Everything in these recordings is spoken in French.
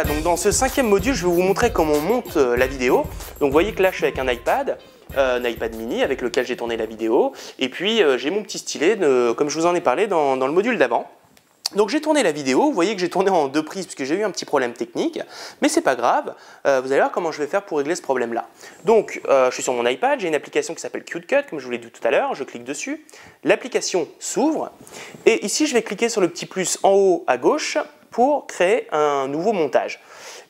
voilà, donc dans ce 5e module, je vais vous montrer comment on monte la vidéo. Donc vous voyez que là, je suis avec un iPad mini avec lequel j'ai tourné la vidéo. Et puis, j'ai mon petit stylet, comme je vous en ai parlé dans le module d'avant. Donc j'ai tourné la vidéo, vous voyez que j'ai tourné en 2 prises puisque j'ai eu un petit problème technique, mais c'est pas grave, vous allez voir comment je vais faire pour régler ce problème-là. Donc je suis sur mon iPad, j'ai une application qui s'appelle CuteCut, comme je vous l'ai dit tout à l'heure, je clique dessus, l'application s'ouvre, et ici je vais cliquer sur le petit plus en haut à gauche pour créer un nouveau montage.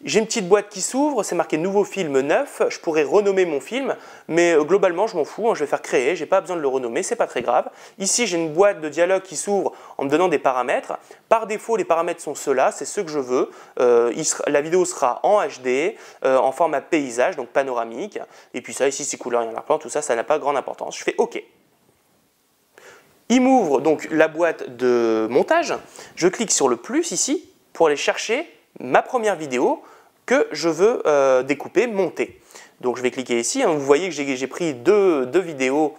J'ai une petite boîte qui s'ouvre, c'est marqué nouveau film neuf, je pourrais renommer mon film, mais globalement je m'en fous, hein, je vais faire créer, j'ai pas besoin de le renommer, c'est pas très grave. Ici j'ai une boîte de dialogue qui s'ouvre en me donnant des paramètres. Par défaut les paramètres sont ceux-là, c'est ceux que je veux. La vidéo sera en HD, en format paysage, donc panoramique, et puis ça ici c'est couleur et en arrière-plan, tout ça, ça n'a pas grande importance. Je fais OK. Il m'ouvre donc la boîte de montage, je clique sur le plus ici pour aller chercher ma première vidéo que je veux découper, monter. Donc je vais cliquer ici, hein, vous voyez que j'ai pris deux vidéos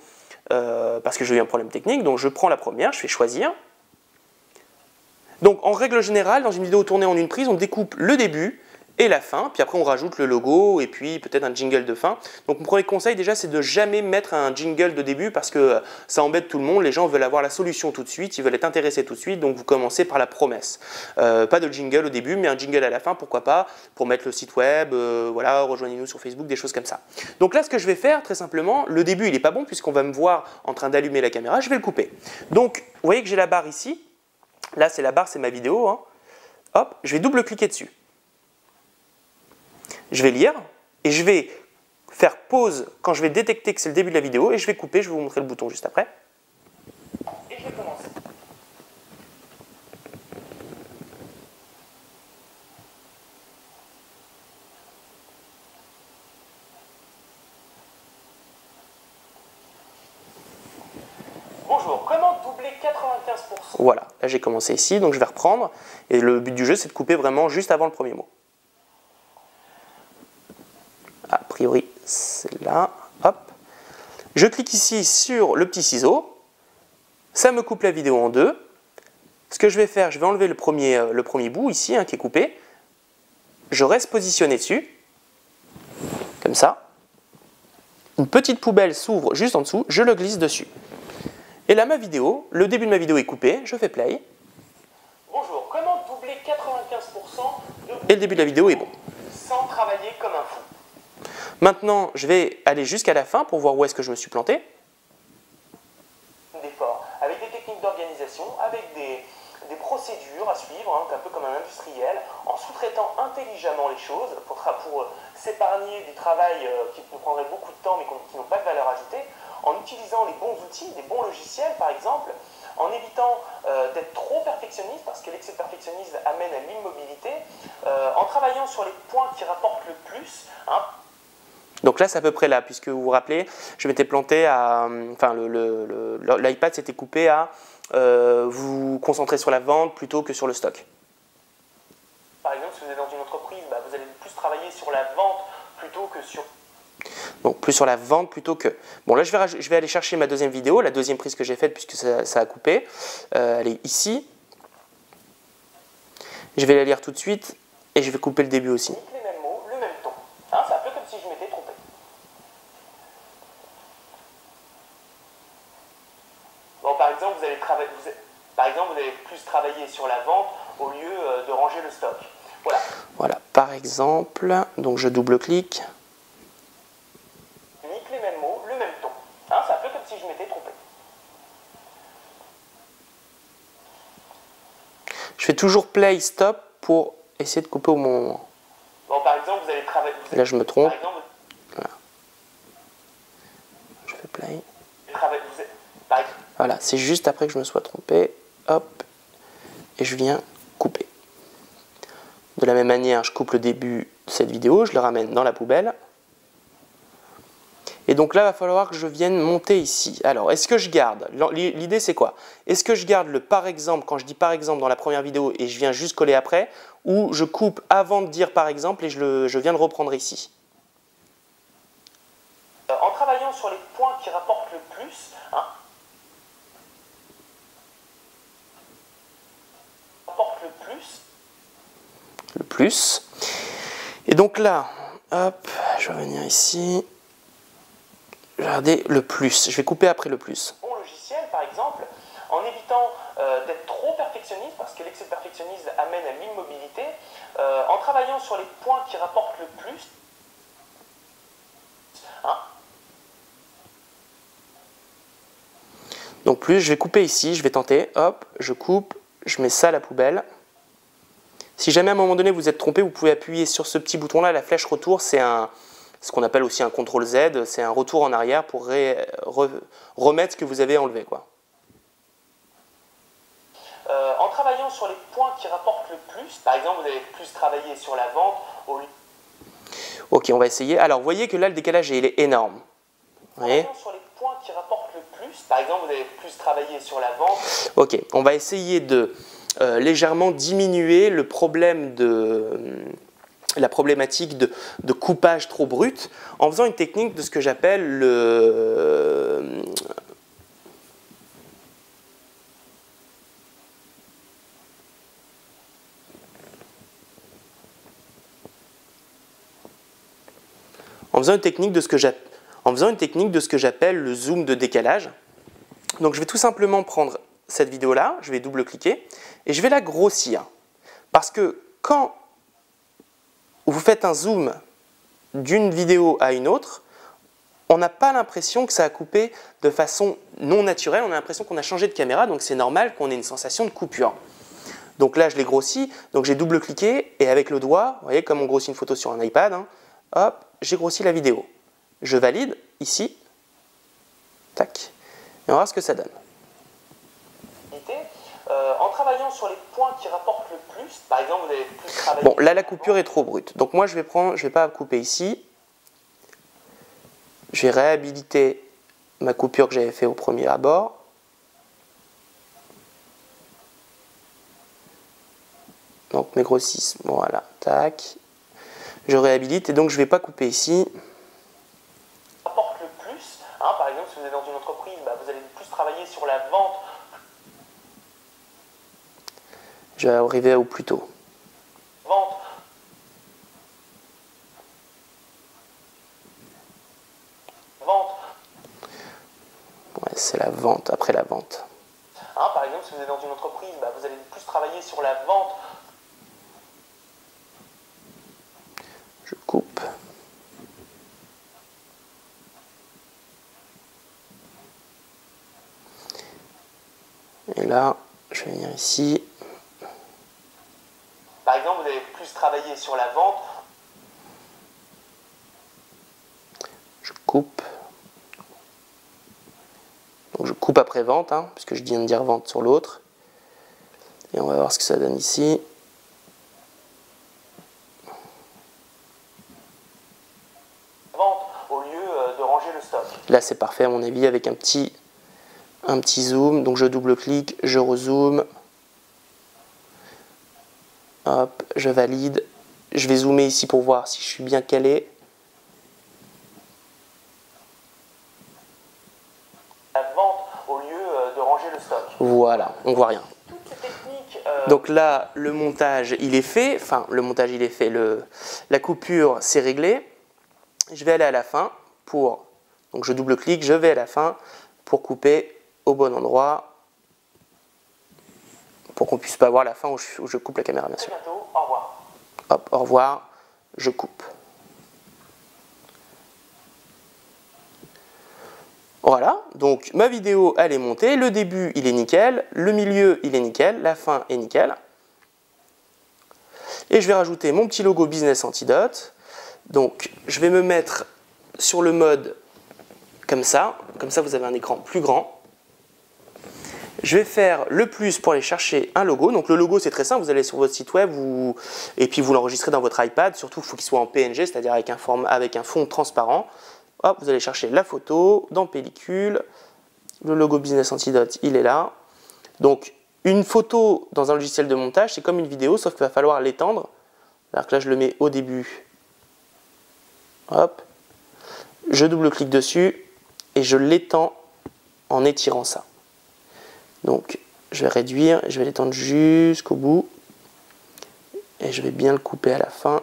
parce que j'ai eu un problème technique, donc je prends la première, je fais choisir. Donc en règle générale, dans une vidéo tournée en une prise, on découpe le début et la fin, puis après on rajoute le logo et puis peut-être un jingle de fin. Donc mon premier conseil déjà c'est de jamais mettre un jingle de début parce que ça embête tout le monde, les gens veulent avoir la solution tout de suite, ils veulent être intéressés tout de suite, donc vous commencez par la promesse. Pas de jingle au début mais un jingle à la fin, pourquoi pas, pour mettre le site web, voilà, rejoignez-nous sur Facebook, des choses comme ça. Donc là ce que je vais faire très simplement, le début il n'est pas bon puisqu'on va me voir en train d'allumer la caméra, je vais le couper. Donc vous voyez que j'ai la barre ici, là c'est la barre, c'est ma vidéo, hein. Hop, je vais double-cliquer dessus. Je vais lire et je vais faire pause quand je vais détecter que c'est le début de la vidéo et je vais couper, je vais vous montrer le bouton juste après. Et je vais commencer. Bonjour, comment doubler 95%? Voilà, là j'ai commencé ici, donc je vais reprendre. Et le but du jeu c'est de couper vraiment juste avant le premier mot. A priori, c'est là. Hop. Je clique ici sur le petit ciseau. Ça me coupe la vidéo en deux. Ce que je vais faire, je vais enlever le premier bout ici, hein, qui est coupé. Je reste positionné dessus. Comme ça. Une petite poubelle s'ouvre juste en dessous. Je le glisse dessus. Et là, ma vidéo, le début de ma vidéo est coupé. Je fais play. Bonjour, comment doubler 95% et le début de la vidéo est bon. Sans travailler comme un fou. Maintenant, je vais aller jusqu'à la fin pour voir où est-ce que je me suis planté. D'efforts, avec des techniques d'organisation, avec des procédures à suivre, hein, un peu comme un industriel, en sous-traitant intelligemment les choses pour s'épargner du travail qui nous prendrait beaucoup de temps mais qui n'ont pas de valeur ajoutée, en utilisant les bons outils, des bons logiciels par exemple, en évitant d'être trop perfectionniste parce que l'excès de perfectionnisme amène à l'immobilité, en travaillant sur les points qui rapportent le plus, hein. Donc là, c'est à peu près là, puisque vous vous rappelez, je m'étais planté à... Enfin, l'iPad s'était coupé à vous concentrer sur la vente plutôt que sur le stock. Par exemple, si vous êtes dans une entreprise, vous allez plus travailler sur la vente plutôt que sur... Donc plus sur la vente plutôt que... Bon, là, je vais aller chercher ma deuxième vidéo, la deuxième prise que j'ai faite puisque ça a coupé. Elle est ici. Je vais la lire tout de suite et je vais couper le début aussi. Les mêmes mots, le même ton. Hein, c'est un peu comme si je m'étais trompé. Bon, par exemple, vous allez plus travailler sur la vente au lieu de ranger le stock. Voilà. Voilà, par exemple, donc je double-clique. Unique, les mêmes mots, le même ton. Hein, c'est un peu comme si je m'étais trompé. Je fais toujours play, stop pour essayer de couper au bon moment. Bon, par exemple, vous allez travailler... Là, je me trompe. Voilà. Je fais play. Voilà, c'est juste après que je me sois trompé. Hop. Et je viens couper. De la même manière, je coupe le début de cette vidéo, je le ramène dans la poubelle. Et donc là, il va falloir que je vienne monter ici. Alors, est-ce que je garde? L'idée, c'est quoi? Est-ce que je garde le par exemple, quand je dis par exemple dans la première vidéo, et je viens juste coller après, ou je coupe avant de dire par exemple et je viens le reprendre ici? En travaillant sur les points qui rapportent le plus, hein, plus. Et donc là, hop, je vais venir ici. Regardez le plus. Je vais couper après le plus. Bon logiciel, par exemple, en évitant d'être trop perfectionniste, parce que l'excès de perfectionnisme amène à l'immobilité, en travaillant sur les points qui rapportent le plus. Hein? Donc plus, je vais couper ici, je vais tenter, hop, je coupe, je mets ça à la poubelle. Si jamais à un moment donné vous êtes trompé, vous pouvez appuyer sur ce petit bouton là, la flèche retour, c'est ce qu'on appelle aussi un CTRL Z, c'est un retour en arrière pour remettre ce que vous avez enlevé, quoi. En travaillant sur les points qui rapportent le plus, par exemple vous allez plus travailler sur la vente au lieu. Ok, on va essayer. Alors vous voyez que là le décalage il est énorme. Vous voyez ? Sur les points qui rapportent le plus, par exemple vous allez plus travailler sur la vente. Ok, on va essayer de légèrement diminuer le problème la problématique de coupage trop brut en faisant une technique de ce que j'appelle en faisant une technique de ce que j'appelle le zoom de décalage. Donc je vais tout simplement prendre cette vidéo-là, je vais double-cliquer et je vais la grossir. Parce que quand vous faites un zoom d'une vidéo à une autre, on n'a pas l'impression que ça a coupé de façon non naturelle, on a l'impression qu'on a changé de caméra, donc c'est normal qu'on ait une sensation de coupure. Donc là, je l'ai grossi, donc j'ai double-cliqué et avec le doigt, vous voyez comme on grossit une photo sur un iPad, hein, hop, j'ai grossi la vidéo. Je valide ici, tac, et on va voir ce que ça donne. En travaillant sur les points qui rapportent le plus, par exemple vous allez plus travailler. Bon, là la coupure est trop brute, donc moi je vais pas couper ici. Je vais réhabiliter ma coupure que j'avais fait au premier abord. Donc mes grossissements, voilà, tac. Je réhabilite et donc je ne vais pas couper ici. Rapporte le plus, hein, par exemple si vous êtes dans une entreprise, vous allez plus travailler sur la vente. Je vais arriver au plus tôt. Vente. Vente. Ouais, c'est la vente, après la vente. Hein, par exemple, si vous êtes dans une entreprise, vous allez plus travailler sur la vente. Je coupe. Et là, je vais venir ici. Par exemple, vous allez plus travailler sur la vente. Je coupe. Donc je coupe après vente, hein, puisque je viens de dire vente sur l'autre. Et on va voir ce que ça donne ici. Vente au lieu de ranger le stock. Là c'est parfait à mon avis avec un petit zoom. Donc je double-clique, je rezoome. Hop, je valide. Je vais zoomer ici pour voir si je suis bien calé. La vente au lieu de ranger le stock. Voilà, on voit rien. Toutes ces techniques, Donc là, le montage il est fait. Enfin, le montage il est fait. La coupure c'est réglé. Je vais aller à la fin pour. Donc je double-clique, je vais à la fin pour couper au bon endroit. Pour qu'on puisse pas voir la fin où je coupe la caméra, bien sûr. à bientôt, au revoir. Hop, au revoir, je coupe. Voilà, donc ma vidéo elle est montée, le début il est nickel, le milieu il est nickel, la fin est nickel. Et je vais rajouter mon petit logo Business Antidote. Donc je vais me mettre sur le mode comme ça vous avez un écran plus grand. Je vais faire le plus pour aller chercher un logo. Donc le logo c'est très simple, vous allez sur votre site web et puis vous l'enregistrez dans votre iPad. Surtout il faut qu'il soit en PNG, c'est-à-dire avec un fond transparent. Hop, vous allez chercher la photo dans pellicule. Le logo Business Antidote, il est là. Donc une photo dans un logiciel de montage, c'est comme une vidéo, sauf qu'il va falloir l'étendre. Alors que là je le mets au début. Hop, je double-clique dessus et je l'étends en étirant ça. Donc, je vais réduire, je vais l'étendre jusqu'au bout. Et je vais bien le couper à la fin.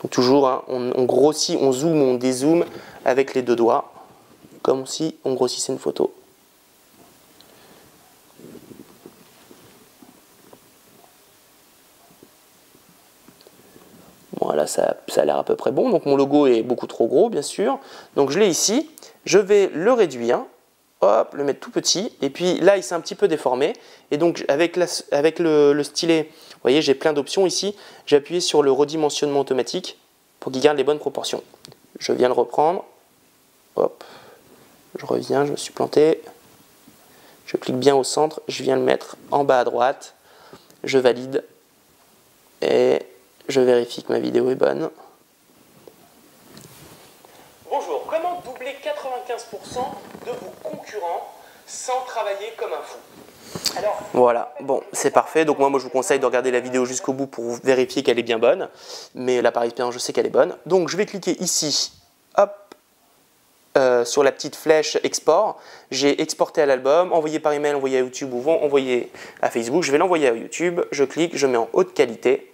Donc toujours, hein, on grossit, on zoome, on dézoome avec les deux doigts, comme si on grossissait une photo. Voilà, ça a l'air à peu près bon. Donc mon logo est beaucoup trop gros, bien sûr. Donc je l'ai ici. Je vais le réduire, hop, le mettre tout petit. Et puis là, il s'est un petit peu déformé. Et donc avec le stylet, vous voyez, j'ai plein d'options ici. J'ai appuyé sur le redimensionnement automatique pour qu'il garde les bonnes proportions. Je viens le reprendre. Hop, je reviens, je me suis planté. Je clique bien au centre, je viens le mettre en bas à droite. Je valide. Et je vérifie que ma vidéo est bonne. Bonjour, comment doubler 95% de vos concurrents sans travailler comme un fou? Alors, voilà, bon, c'est parfait. Donc moi, je vous conseille de regarder la vidéo jusqu'au bout pour vérifier qu'elle est bien bonne. Mais là, par expérience, je sais qu'elle est bonne. Donc je vais cliquer ici, hop, sur la petite flèche export. J'ai exporté à l'album, envoyé par email, envoyé à YouTube ou envoyé à Facebook. Je vais l'envoyer à YouTube. Je clique, je mets en haute qualité.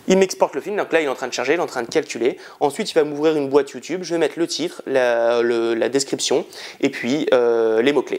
Il m'exporte le film, donc là il est en train de charger, il est en train de calculer. Ensuite il va m'ouvrir une boîte YouTube, je vais mettre le titre, la description et puis les mots-clés.